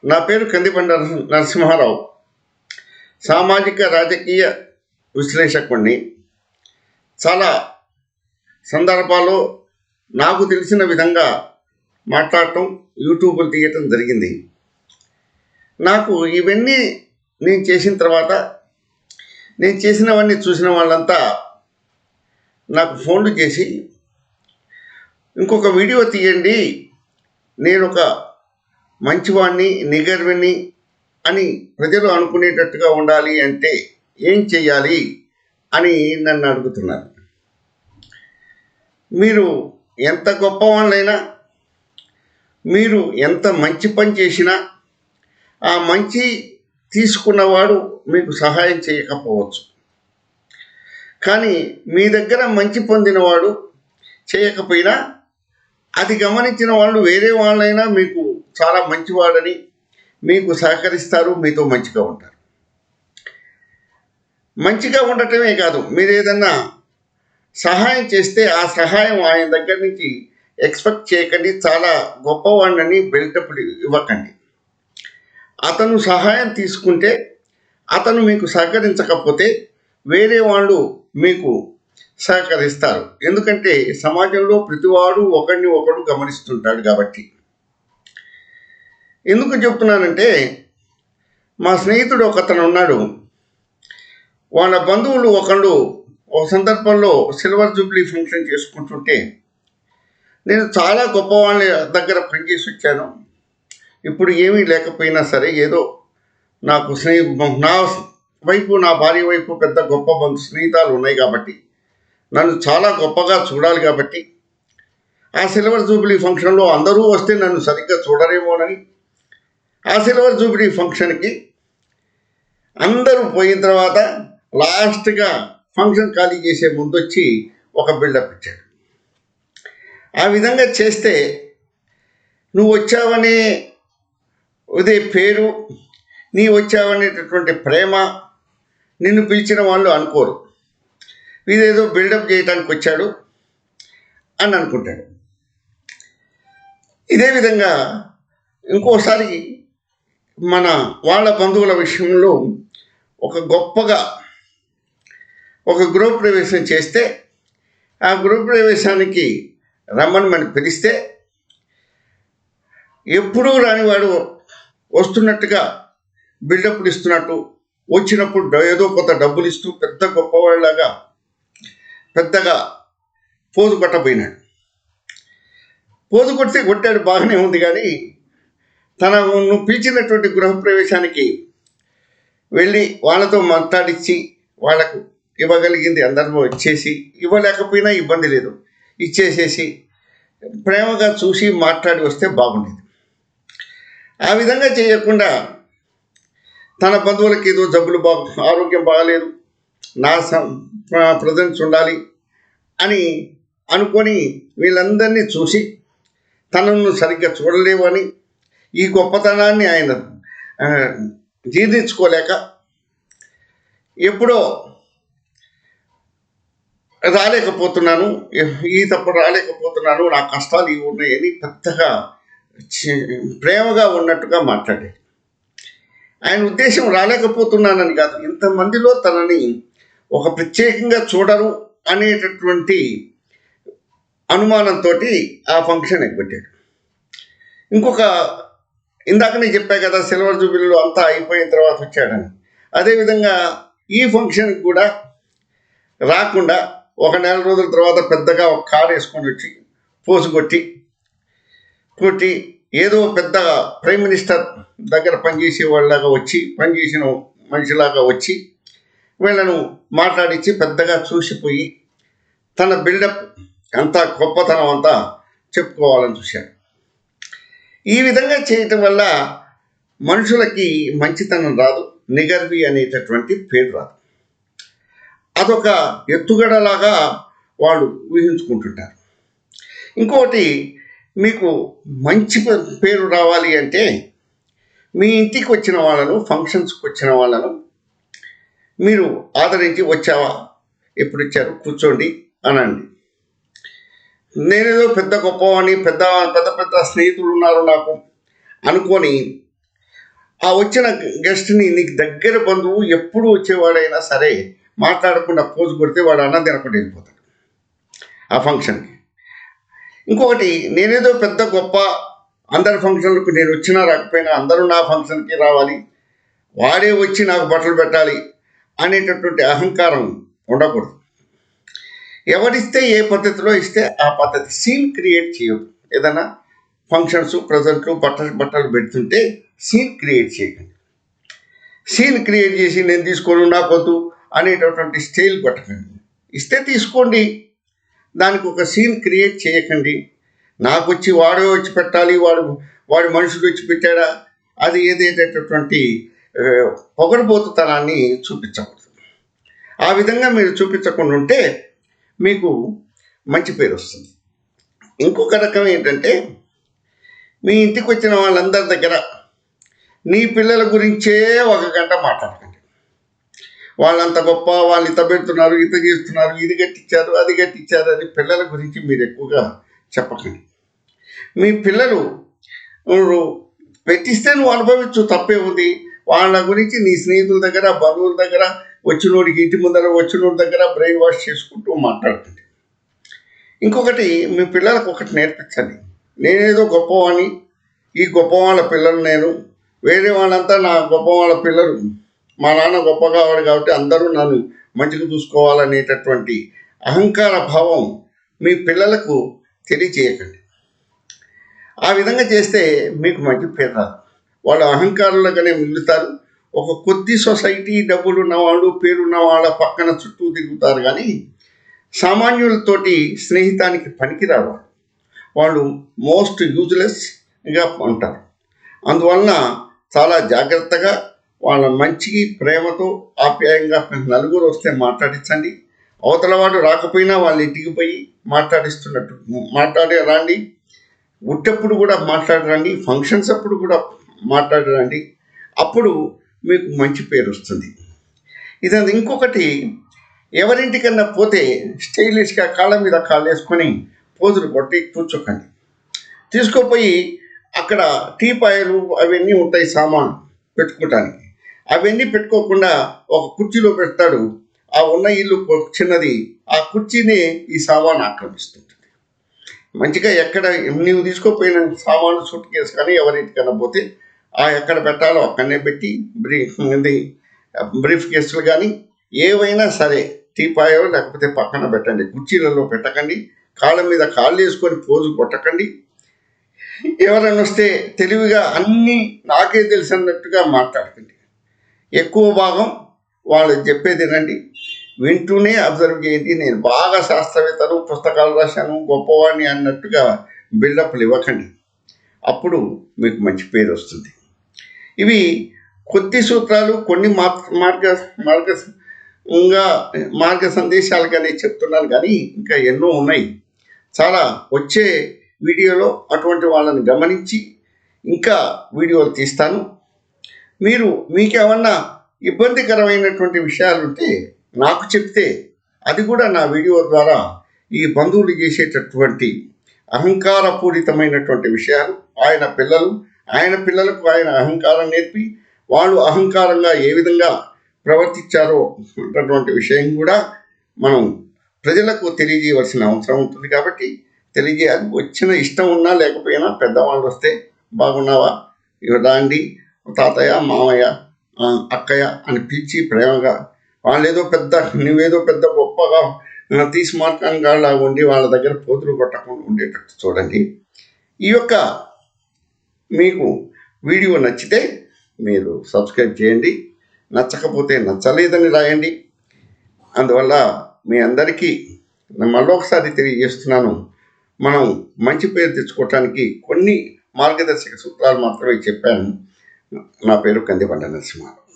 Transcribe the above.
నా పేరు కందిబండ నరసింహారావు. సామాజిక రాజకీయ విశ్లేషకుడిని. చాలా సందర్భాల్లో నాకు తెలిసిన విధంగా మాట్లాడటం, యూట్యూబ్లు తీయటం జరిగింది. నాకు ఇవన్నీ నేను చేసిన తర్వాత నేను చేసినవన్నీ చూసిన వాళ్ళంతా నాకు ఫోన్లు చేసి ఇంకొక వీడియో తీయండి, నేను ఒక మంచివాణ్ణి, నిగర్విని అని ప్రజలు అనుకునేటట్టుగా ఉండాలి అంటే ఏం చెయ్యాలి అని నన్ను అడుగుతున్నారు. మీరు ఎంత గొప్పవాళ్ళైనా, మీరు ఎంత మంచి పని చేసినా ఆ మంచి తీసుకున్నవాడు మీకు సహాయం చేయకపోవచ్చు. కానీ మీ దగ్గర మంచి పొందినవాడు చేయకపోయినా అది గమనించిన వాళ్ళు వేరే వాళ్ళైనా మీకు చాలా మంచివాడని మీకు సహకరిస్తారు, మీతో మంచిగా ఉంటారు. మంచిగా ఉండటమే కాదు, మీరు ఏదన్నా సహాయం చేస్తే ఆ సహాయం ఆయన దగ్గర నుంచి ఎక్స్పెక్ట్ చేయకండి. చాలా గొప్పవాడిని బిల్డప్ ఇవ్వకండి. అతను సహాయం తీసుకుంటే అతను మీకు సహకరించకపోతే వేరే వాళ్ళు మీకు సహకరిస్తారు. ఎందుకంటే సమాజంలో ప్రతివాడు ఒకరిని ఒకడు గమనిస్తుంటాడు కాబట్టి. ఎందుకు చెప్తున్నానంటే, మా స్నేహితుడు ఒకతను ఉన్నాడు. వాళ్ళ బంధువులు ఒకళ్ళు ఒక సందర్భంలో సిల్వర్ జూబ్లీ ఫంక్షన్ చేసుకుంటుంటే, నేను చాలా గొప్ప వాళ్ళ దగ్గర పనిచేసి వచ్చాను, ఇప్పుడు ఏమీ లేకపోయినా సరే ఏదో నాకు నా వైపు, నా భార్య వైపు పెద్ద గొప్ప స్నేహితాలు ఉన్నాయి కాబట్టి నన్ను చాలా గొప్పగా చూడాలి కాబట్టి ఆ సిల్వర్ జూబ్లీ ఫంక్షన్లో అందరూ వస్తే నన్ను సరిగ్గా చూడరేమోనని ఆ సిల్వర్ జూబ్లీ ఫంక్షన్కి అందరూ పోయిన తర్వాత లాస్ట్గా ఫంక్షన్ ఖాళీ చేసే ముందు వచ్చి ఒక బిల్డప్ ఇచ్చాడు. ఆ విధంగా చేస్తే నువ్వు వచ్చావనే ఉదే పేరు, నీ వచ్చావనేటటువంటి ప్రేమ నిన్ను పిలిచిన వాళ్ళు అనుకోరు. ఇదేదో బిల్డప్ చేయడానికి వచ్చాడు అని అనుకుంటాడు. ఇదే విధంగా ఇంకోసారి మన వాళ్ళ బంధువుల విషయంలో ఒక గొప్పగా ఒక గృహ ప్రవేశం చేస్తే ఆ గృహ ప్రవేశానికి రమ్మని పిలిస్తే ఎప్పుడూ రానివాడు వస్తున్నట్టుగా బిల్డప్లు ఇస్తున్నట్టు, వచ్చినప్పుడు ఏదో కొంత డబ్బులు ఇస్తూ పెద్ద గొప్పవాళ్ళలాగా పెద్దగా పోజు కొట్టబోయినాడు. పోజు కొట్టాడు, బాగానే ఉంది. కానీ నువ్వు పిలిచినటువంటి గృహప్రవేశానికి వెళ్ళి వాళ్ళతో మాట్లాడించి వాళ్ళకు ఇవ్వగలిగింది అందరూ ఇచ్చేసి, ఇవ్వలేకపోయినా ఇబ్బంది లేదు, ఇచ్చేసేసి ప్రేమగా చూసి మాట్లాడి వస్తే బాగుండేది. ఆ విధంగా చేయకుండా తన బంధువులకి ఏదో జబ్బులు ఆరోగ్యం బాగలేదు, నా ప్రజెన్స్ ఉండాలి అని అనుకొని వీళ్ళందరినీ చూసి తనను సరిగ్గా చూడలేవని ఈ గొప్పతనాన్ని ఆయన జీర్ణించుకోలేక ఎప్పుడో రాలేకపోతున్నాను, తప్పుడు రాలేకపోతున్నాను, నా కష్టాలు ఇవి ఉన్నాయని పెద్దగా ప్రేమగా ఉన్నట్టుగా మాట్లాడాడు. ఆయన ఉద్దేశం రాలేకపోతున్నానని కాదు, ఇంతమందిలో తనని ఒక ప్రత్యేకంగా చూడరు అనేటటువంటి అనుమానంతో ఆ ఫంక్షన్ ఎగ్గొట్టాడు. ఇంకొక ఇందాక నేను చెప్పా కదా, సిల్వర్ జూబిలీలో అంతా అయిపోయిన తర్వాత వచ్చాడని. అదేవిధంగా ఈ ఫంక్షన్కి కూడా రాకుండా ఒక నెల రోజుల తర్వాత పెద్దగా ఒక కారు వేసుకొని వచ్చి పోసు కొట్టి ఏదో పెద్ద ప్రైమ్ మినిస్టర్ దగ్గర పనిచేసే వాళ్ళలాగా వచ్చి, పనిచేసిన మనిషిలాగా వచ్చి వీళ్ళను మాట్లాడించి పెద్దగా చూసిపోయి తన బిల్డప్ అంతా గొప్పతనం అంతా చెప్పుకోవాలని చూశాడు. ఈ విధంగా చేయటం వల్ల మనుషులకి మంచితనం రాదు, నిగర్వి అనేటటువంటి పేరు రాదు. అదొక ఎత్తుగడలాగా వాళ్ళు ఊహించుకుంటుంటారు. ఇంకోటి, మీకు మంచి పేరు రావాలి అంటే మీ ఇంటికి వచ్చిన వాళ్ళను, ఫంక్షన్స్కి వచ్చిన వాళ్ళను మీరు ఆదరించి, వచ్చావా, ఎప్పుడు ఇచ్చారు, కూర్చోండి అనండి. నేనేదో పెద్ద గొప్పవాణి, పెద్ద పెద్ద పెద్ద స్నేహితులు ఉన్నారు నాకు అనుకొని ఆ వచ్చిన గెస్ట్ని నీకు దగ్గర బంధువు ఎప్పుడు వచ్చేవాడైనా సరే మాట్లాడకుండా పోజు కొడితే వాడు అన్నం తినకుండా వెళ్ళిపోతాడు ఆ ఫంక్షన్కి. ఇంకొకటి, నేనేదో పెద్ద గొప్ప, అందరి ఫంక్షన్లకు నేను వచ్చినా రాకపోయినా అందరూ నా ఫంక్షన్కి రావాలి, వాడే వచ్చి నాకు బట్టలు పెట్టాలి అనేటటువంటి అహంకారం ఉండకూడదు. ఎవరిస్తే ఏ పద్ధతిలో ఇస్తే ఆ పద్ధతి. సీన్ క్రియేట్ చేయదు. ఏదైనా ఫంక్షన్స్ ప్రజెంట్లు బట్టలు పెడుతుంటే సీన్ క్రియేట్ చేయకండి. సీన్ క్రియేట్ చేసి నేను తీసుకోను నాకొద్దు అనేటటువంటి స్టైల్ పట్టకండి. ఇస్తే తీసుకోండి, దానికి ఒక సీన్ క్రియేట్ చేయకండి. నాకు వచ్చి వాడే వచ్చి పెట్టాలి, వాడి మనుషులు వచ్చి పెట్టాడా, అది ఏదైతేటటువంటి పొగరబోతుతనాన్ని చూపించకూడదు. ఆ విధంగా మీరు చూపించకుండా ఉంటే మీకు మంచి పేరు వస్తుంది. ఇంకొక రకం ఏంటంటే, మీ ఇంటికి వచ్చిన వాళ్ళందరి దగ్గర నీ పిల్లల గురించే 1 గంట మాట్లాడకండి. వాళ్ళంత గొప్ప, వాళ్ళు ఇంత పెడుతున్నారు, ఇంత చేస్తున్నారు, ఇది కట్టించారు, అది కట్టించారు అని పిల్లల గురించి మీరు ఎక్కువగా చెప్పకండి. మీ పిల్లలు పెట్టిస్తే నువ్వు అనుభవించు, తప్పే ఉంది. వాళ్ళ గురించి నీ స్నేహితుల దగ్గర, బంధువుల దగ్గర, వచ్చినోడికి ఇంటి ముందర వచ్చినోడి దగ్గర బ్రెయిన్ వాష్ చేసుకుంటూ మాట్లాడుతుంది. ఇంకొకటి, మీ పిల్లలకు ఒకటి నేర్పించండి. నేనేదో గొప్పవాణ్ణి, ఈ గొప్ప వాళ్ళ పిల్లలు నేను, వేరే వాళ్ళంతా నా గొప్ప వాళ్ళ పిల్లలు, మా నాన్న గొప్పగా వాడు కాబట్టి అందరూ నన్ను మంచిగా చూసుకోవాలనేటటువంటి అహంకార భావం మీ పిల్లలకు తెలియచేయకండి. ఆ విధంగా చేస్తే మీకు మంచి పేరు రాదు. వాళ్ళు అహంకారులుగానే మిగులుతారు. ఒక కొద్ది సొసైటీ, డబ్బులు ఉన్నవాళ్ళు, పేరున్న వాళ్ళ పక్కన చుట్టూ తిరుగుతారు, కానీ సామాన్యులతోటి స్నేహితానికి పనికిరారు. వాళ్ళు మోస్ట్ యూజ్లెస్గా ఉంటారు. అందువలన చాలా జాగ్రత్తగా వాళ్ళ మంచికి, ప్రేమతో, ఆప్యాయంగా నలుగురు వస్తే మాట్లాడించండి. అవతల వాడు రాకపోయినా వాళ్ళ ఇంటికి పోయి మాట్లాడిస్తున్నట్టు మాట్లాడే రండి. ఉట్టప్పుడు కూడా మాట్లాడరండి, ఫంక్షన్స్ అప్పుడు కూడా మాట్లాడరండి. అప్పుడు మీకు మంచి పేరు వస్తుంది. ఇది ఇంకొకటి, ఎవరింటికన్నా పోతే స్టైలిష్గా కాళ్ళ మీద కాళ్ళు వేసుకొని పోజులు కొట్టి కూర్చోకండి. తీసుకుపోయి అక్కడ టీపాయలు అవన్నీ ఉంటాయి సామాను పెట్టుకోవటానికి, అవన్నీ పెట్టుకోకుండా ఒక కుర్చీలో పెడతాడు. ఆ ఉన్న ఇల్లు చిన్నది, ఆ కుర్చీని ఈ సామాను ఆక్రమిస్తుంటుంది. మంచిగా ఎక్కడ నీవు తీసుకోపోయిన సామాను సూట్ కేసు కానీ ఎవరింటికన్నా పోతే ఆ ఎక్కడ పెట్టాలో అక్కడనే పెట్టి బ్రీఫ్ కేసులు కానీ ఏవైనా సరే టీపాయో లేకపోతే పక్కన పెట్టండి. కుర్చీలలో పెట్టకండి. కాళ్ళ మీద కాళ్ళు వేసుకొని పోజు కొట్టకండి. ఎవరైనా వస్తే తెలివిగా అన్నీ నాకే తెలుసు అన్నట్టుగా మాట్లాడకండి. ఎక్కువ భాగం వాళ్ళు చెప్పేది వినండి, వింటూనే అబ్జర్వ్ చేయండి. నేను బాగా శాస్త్రవేత్తను, పుస్తకాలు రాశాను, గొప్పవాడిని అన్నట్టుగా బిల్డప్లు ఇవ్వకండి. అప్పుడు మీకు మంచి పేరు వస్తుంది. ఇవి కొద్ది సూత్రాలు, కొన్ని మార్గ సందేశాలుగానే చెప్తున్నాను, కానీ ఇంకా ఎన్నో ఉన్నాయి. చాలా వచ్చే వీడియోలో అటువంటి వాళ్ళని గమనించి ఇంకా వీడియోలు తీస్తాను. మీకేమన్నా ఇబ్బందికరమైనటువంటి విషయాలు ఉంటే నాకు చెప్తే అది కూడా నా వీడియో ద్వారా ఈ బంధువులు చేసేటటువంటి అహంకారపూరితమైనటువంటి విషయాలు, ఆయన పిల్లలకు ఆయన అహంకారం నేర్పి వాళ్ళు అహంకారంగా ఏ విధంగా ప్రవర్తించారో అన్నటువంటి విషయం కూడా మనం ప్రజలకు తెలియజేయవలసిన అవసరం ఉంటుంది. కాబట్టి తెలియజేయాలి. వచ్చిన ఇష్టం ఉన్నా లేకపోయినా పెద్దవాళ్ళు వస్తే బాగున్నావా, రాండి, తాతయ్య, మామయ్య, అక్కయ్య అని పిలిచి ప్రేమగా, నువ్వేదో పెద్ద గొప్పగా తీసుమార్కంగా ఉండి వాళ్ళ దగ్గర పోతులు కొట్టకుండా ఉండేటట్టు చూడండి. ఈ యొక్క మీకు వీడియో నచ్చితే మీరు సబ్స్క్రైబ్ చేయండి, నచ్చకపోతే నచ్చలేదని రాయండి. అందువల్ల మీ అందరికీ మళ్ళొకసారి తెలియజేస్తున్నాను, మనం మంచి పేరు తెచ్చుకోవటానికి కొన్ని మార్గదర్శక సూత్రాలు మాత్రమే చెప్పాను. నా పేరు కందిబండ నరసింహారావు.